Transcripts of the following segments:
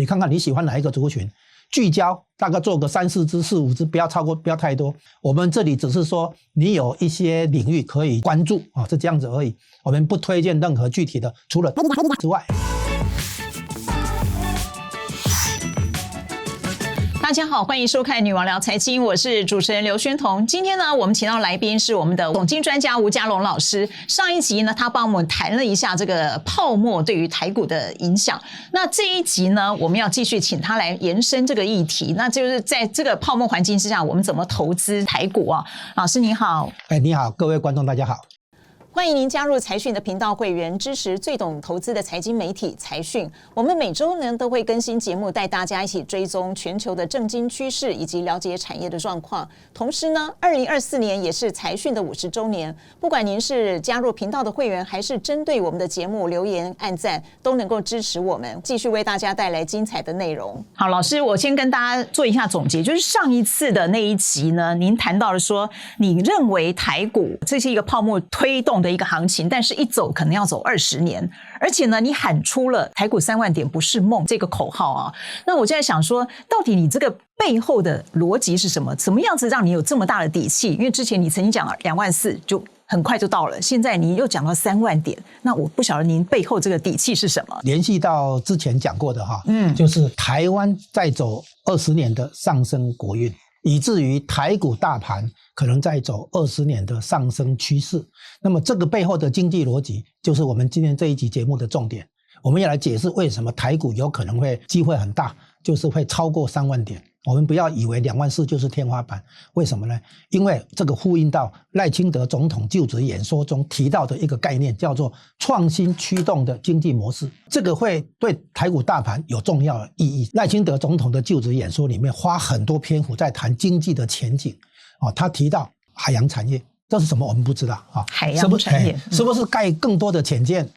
你看看你喜欢哪一个族群，聚焦大概做个3、4支、4、5支，不要超过，不要太多。我们这里只是说你有一些领域可以关注啊，是这样子而已。我们不推荐任何具体的，除了之外。大家好，欢迎收看《女王聊财经》，我是主持人刘宣彤。今天呢，我们请到来宾是我们的总经专家吴家龙老师。上一集呢，他帮我们谈了一下这个泡沫对于台股的影响。那这一集呢，我们要继续请他来延伸这个议题，那就是在这个泡沫环境之下，我们怎么投资台股啊？老师你好。你好，各位观众大家好。欢迎您加入财讯的频道会员，支持最懂投资的财经媒体财讯。我们每周呢都会更新节目，带大家一起追踪全球的政经趋势以及了解产业的状况。同时呢，2024年也是财讯的50周年。不管您是加入频道的会员，还是针对我们的节目留言按赞，都能够支持我们，继续为大家带来精彩的内容。好，老师，我先跟大家做一下总结，就是上一次的那一集呢，您谈到了说，你认为台股这是一个泡沫推动的一个行情，但是一走可能要走20年，而且呢，你喊出了台股3万点不是梦这个口号啊。那我就在想说，到底你这个背后的逻辑是什么？怎么样子让你有这么大的底气？因为之前你曾经讲了2万4就很快就到了，现在你又讲到3万点，那我不晓得您背后这个底气是什么？联系到之前讲过的哈，就是台湾在走20年的上升国运，以至于台股大盘可能在走20年的上升趋势。那么这个背后的经济逻辑，就是我们今天这一集节目的重点。我们要来解释为什么台股有可能会机会很大，就是会超过3万点。我们不要以为2万4就是天花板，为什么呢？因为这个呼应到赖清德总统就职演说中提到的一个概念，叫做创新驱动的经济模式，这个会对台股大盘有重要的意义。赖清德总统的就职演说里面花很多篇幅在谈经济的前景，他提到海洋产业，这是什么我们不知道啊？海洋产业是不是盖更多的潜舰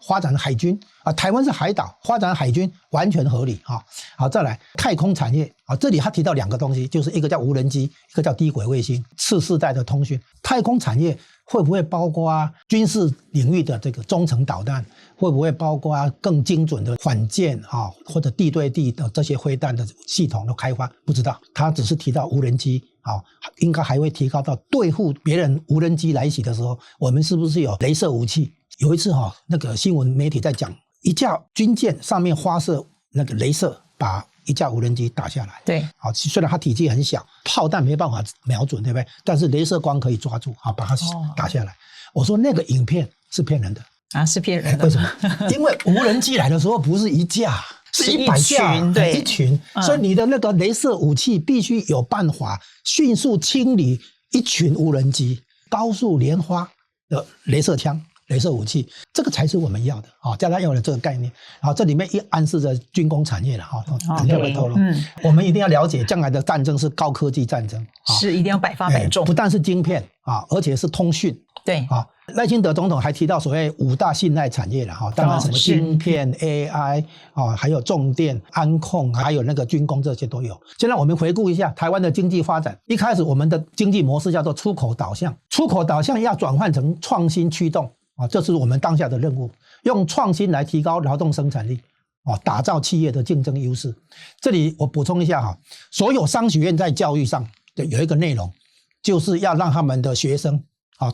发展海军台湾是海岛，发展海军完全合理好，再来太空产业这里他提到2个东西，就是一个叫无人机，一个叫低轨卫星，次世代的通讯。太空产业会不会包括军事领域的这个中程导弹？会不会包括更精准的反舰或者地对地的这些飞弹的系统的开发？不知道，他只是提到无人机应该还会提高到对付别人无人机来袭的时候，我们是不是有雷射武器？有一次那个新闻媒体在讲，一架军舰上面发射那个雷射，把一架无人机打下来。对，虽然它体积很小，炮弹没办法瞄准，对不对？但是雷射光可以抓住，把它打下来。我说那个影片是骗人的是骗人的。为什么？因为无人机来的时候不是一架，是100架，对，一群。所以你的那个雷射武器必须有办法迅速清理一群无人机，高速连发的雷射枪。雷射武器，这个才是我们要的将来要的这个概念。这里面一暗示着军工产业了等下会透露。我们一定要了解，将来的战争是高科技战争，是一定要百发百中，不但是晶片而且是通讯。对赖清德总统还提到所谓5大信赖产业了当然什么晶片、AI 还有重电、安控，还有那个军工，这些都有。现在我们回顾一下台湾的经济发展，一开始我们的经济模式叫做出口导向，出口导向要转换成创新驱动。这是我们当下的任务，用创新来提高劳动生产力，打造企业的竞争优势。这里我补充一下所有商学院在教育上有一个内容，就是要让他们的学生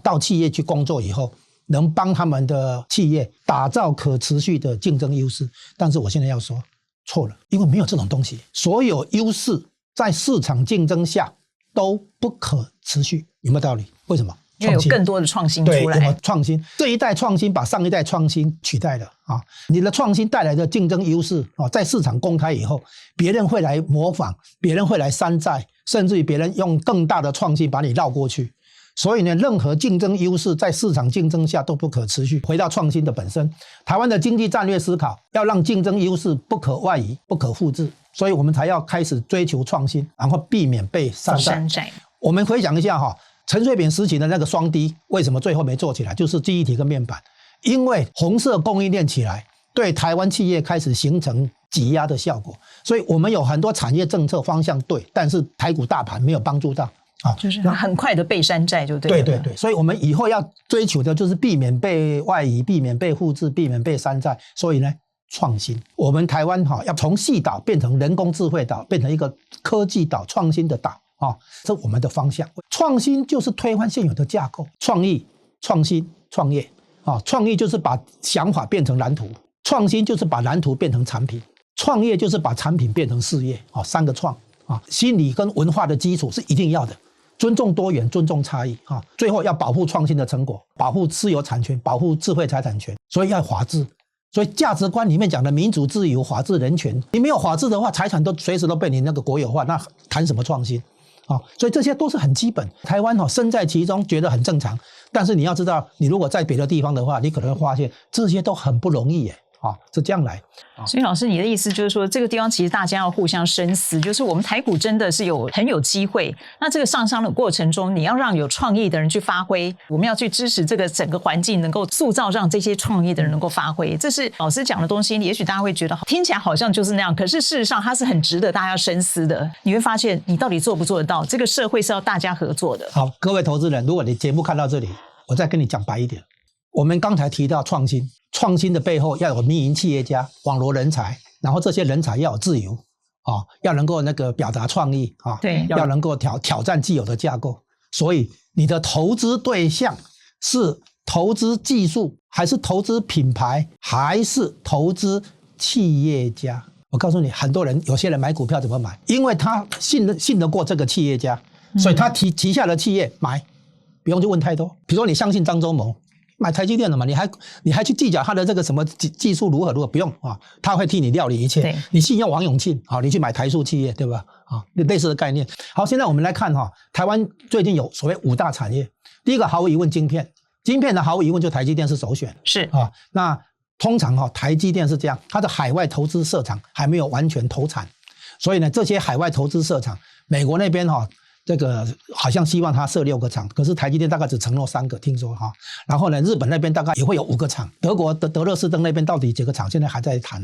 到企业去工作以后，能帮他们的企业打造可持续的竞争优势。但是我现在要说错了，因为没有这种东西，所有优势在市场竞争下都不可持续。有没有道理？为什么？因为有更多的创新出来。对，有没有创新？这一代创新把上一代创新取代了你的创新带来的竞争优势在市场公开以后，别人会来模仿，别人会来山寨，甚至于别人用更大的创新把你绕过去。所以呢，任何竞争优势在市场竞争下都不可持续。回到创新的本身，台湾的经济战略思考要让竞争优势不可外移、不可复制，所以我们才要开始追求创新，然后避免被山寨。我们回想一下陈水扁时期的那个双低，为什么最后没做起来？就是记忆体跟面板，因为红色供应链起来，对台湾企业开始形成挤压的效果，所以我们有很多产业政策方向对，但是台股大盘没有帮助到就是很快的被山寨就对了。对对对，所以我们以后要追求的就是避免被外移，避免被复制，避免被山寨。所以呢，创新。我们台湾要从矽岛变成人工智慧岛，变成一个科技岛、创新的岛这我们的方向。创新就是推翻现有的架构，创意、创新、创业创意就是把想法变成蓝图，创新就是把蓝图变成产品，创业就是把产品变成事业三个创心理跟文化的基础是一定要的。尊重多元，尊重差异最后要保护创新的成果，保护私有产权，保护智慧财产权，所以要法治。所以价值观里面讲的民主、自由、法治、人权，你没有法治的话，财产都随时都被你那个国有化，那谈什么创新所以这些都是很基本。台湾身在其中觉得很正常，但是你要知道，你如果在别的地方的话，你可能会发现这些都很不容易耶。是这样来。所以老师，你的意思就是说，这个地方其实大家要互相深思，就是我们台股真的是很有机会。那这个上涨的过程中，你要让有创意的人去发挥，我们要去支持这个整个环境能够塑造，让这些创意的人能够发挥。这是老师讲的东西，也许大家会觉得听起来好像就是那样，可是事实上它是很值得大家深思的。你会发现，你到底做不做得到？这个社会是要大家合作的。好，各位投资人，如果你节目看到这里，我再跟你讲白一点。我们刚才提到创新，创新的背后要有民营企业家、网罗人才，然后这些人才要有自由要能够那个表达创意对，要能够挑战既有的架构。所以你的投资对象是投资技术，还是投资品牌，还是投资企业家？我告诉你，很多人有些人买股票怎么买？因为他信得过这个企业家，所以他旗下的企业买，不用去问太多。比如说你相信张忠谋，买台积电的嘛，你还去计较他的这个什么技术如何，不用他会替你料理一切。你信用王永庆你去买台塑企业，对吧？类似的概念。好，现在我们来看台湾最近有所谓5大产业，第一个毫无疑问晶片的毫无疑问就台积电是首选，是那通常台积电是这样，它的海外投资设厂还没有完全投产，所以呢，这些海外投资设厂，美国那边这个好像希望他设6个厂，可是台积电大概只承诺3个，听说然后呢，日本那边大概也会有5个厂，德国的德勒斯登那边到底几个厂，现在还在谈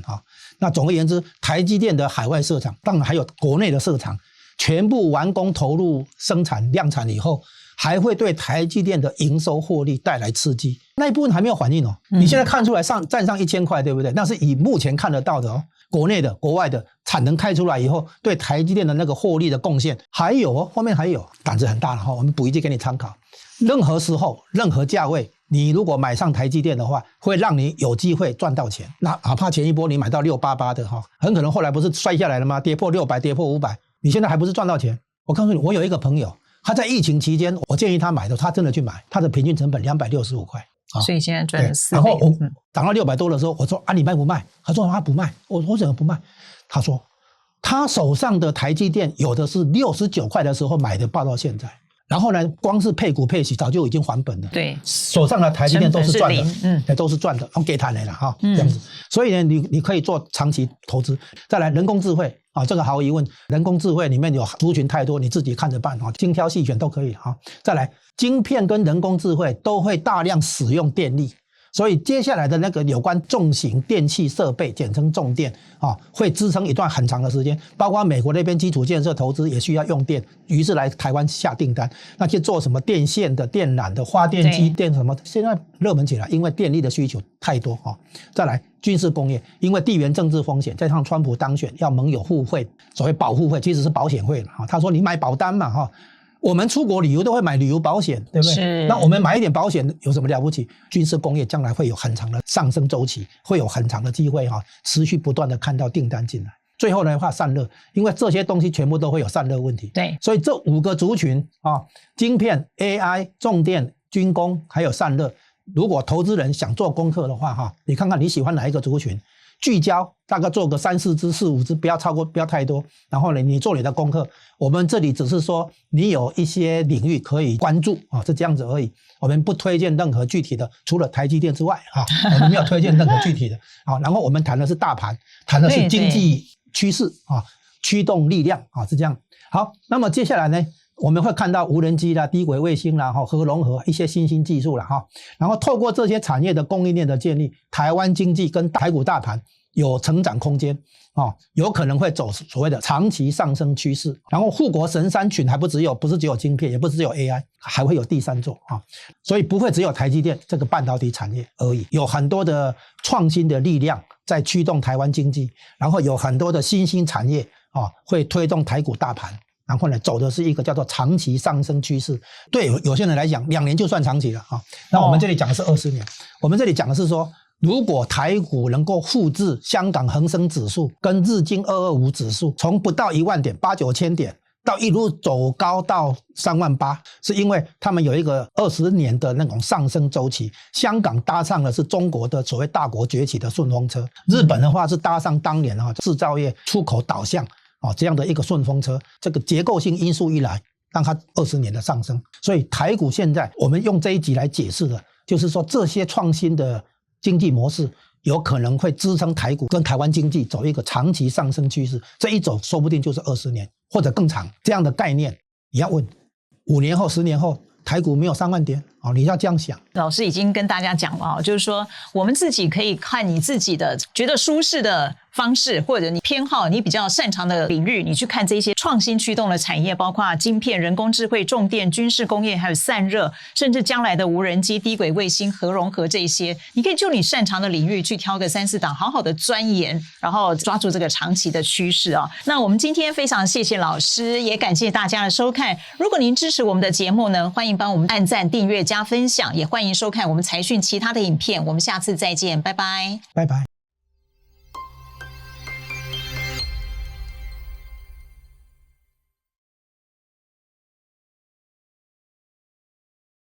那总而言之，台积电的海外设厂，当然还有国内的设厂，全部完工投入生产量产以后，还会对台积电的营收获利带来刺激。那一部分还没有反应你现在看出来站上1000块，对不对？那是以目前看得到的国内的、国外的产能开出来以后，对台积电的那个获利的贡献，还有后面还有，胆子很大了我们补一句给你参考。任何时候、任何价位，你如果买上台积电的话，会让你有机会赚到钱。哪怕前一波你买到688的很可能后来不是摔下来了吗？跌破600，跌破500，你现在还不是赚到钱？我告诉你，我有一个朋友，他在疫情期间，我建议他买的，他真的去买，他的平均成本265块。所以现在赚了4倍。然后我涨到600多的时候，我说你卖不卖？他说他不卖。我怎么不卖？他说他手上的台积电有的是69块的时候买的，报到现在。然后呢，光是配股配息早就已经还本了。对，手上的台积电都是赚的，都是赚的，给他来了这样子。所以呢，你可以做长期投资。再来人工智慧这个毫无疑问，人工智慧里面有族群太多，你自己看着办精挑细选都可以再来，晶片跟人工智慧都会大量使用电力。所以接下来的那个有关重型电器设备，简称重电会支撑一段很长的时间，包括美国那边基础建设投资也需要用电，于是来台湾下订单，那去做什么电线的、电缆的、发电机、电什么，现在热门起来，因为电力的需求太多再来军事工业，因为地缘政治风险，加上川普当选要盟友互惠，所谓保护费其实是保险费他说你买保单嘛我们出国旅游都会买旅游保险，对不对？是。那我们买一点保险有什么了不起？军事工业将来会有很长的上升周期，会有很长的机会持续不断的看到订单进来。最后的话散热，因为这些东西全部都会有散热问题。对。所以这5个族群晶片、AI、重电、军工还有散热，如果投资人想做功课的话你看看你喜欢哪一个族群，聚焦大概做个3、4支、4、5支，不要超过，不要太多。然后呢，你做你的功课。我们这里只是说你有一些领域可以关注是这样子而已。我们不推荐任何具体的，除了台积电之外我们没有推荐任何具体的然后我们谈的是大盘，谈的是经济趋势驱动力量是这样。好，那么接下来呢，我们会看到无人机啦、低轨卫星啦、核融合一些新兴技术啦然后透过这些产业的供应链的建立，台湾经济跟台股大盘有成长空间有可能会走所谓的长期上升趋势。然后护国神山群还不是只有晶片，也不是只有 AI， 还会有第3座所以不会只有台积电这个半导体产业而已，有很多的创新的力量在驱动台湾经济，然后有很多的新兴产业会推动台股大盘，然后呢走的是一个叫做长期上升趋势。对有些人来讲2年就算长期了那我们这里讲的是20年，我们这里讲的是说，如果台股能够复制香港恒生指数跟日经225指数，从不到1万点8、9千点到一路走高到38000，是因为他们有一个20年的那种上升周期。香港搭上的是中国的所谓大国崛起的顺风车，日本的话是搭上当年制造业出口导向这样的一个顺风车。这个结构性因素一来，让它20年的上升。所以台股现在我们用这一集来解释的，就是说这些创新的经济模式有可能会支撑台股跟台湾经济走一个长期上升趋势，这一走说不定就是20年或者更长。这样的概念你要问5年后10年后台股没有3万点你要这样想。老师已经跟大家讲了就是说我们自己可以看你自己的觉得舒适的方式，或者你偏好你比较擅长的领域，你去看这些创新驱动的产业，包括晶片、人工智慧、重电、军事工业，还有散热，甚至将来的无人机、低轨卫星、核融合这些，你可以就你擅长的领域去挑个3、4档好好的钻研，然后抓住这个长期的趋势那我们今天非常谢谢老师，也感谢大家的收看。如果您支持我们的节目呢，欢迎帮我们按赞、订阅、加分享，也欢迎收看我们财讯其他的影片。我们下次再见，拜拜，拜拜。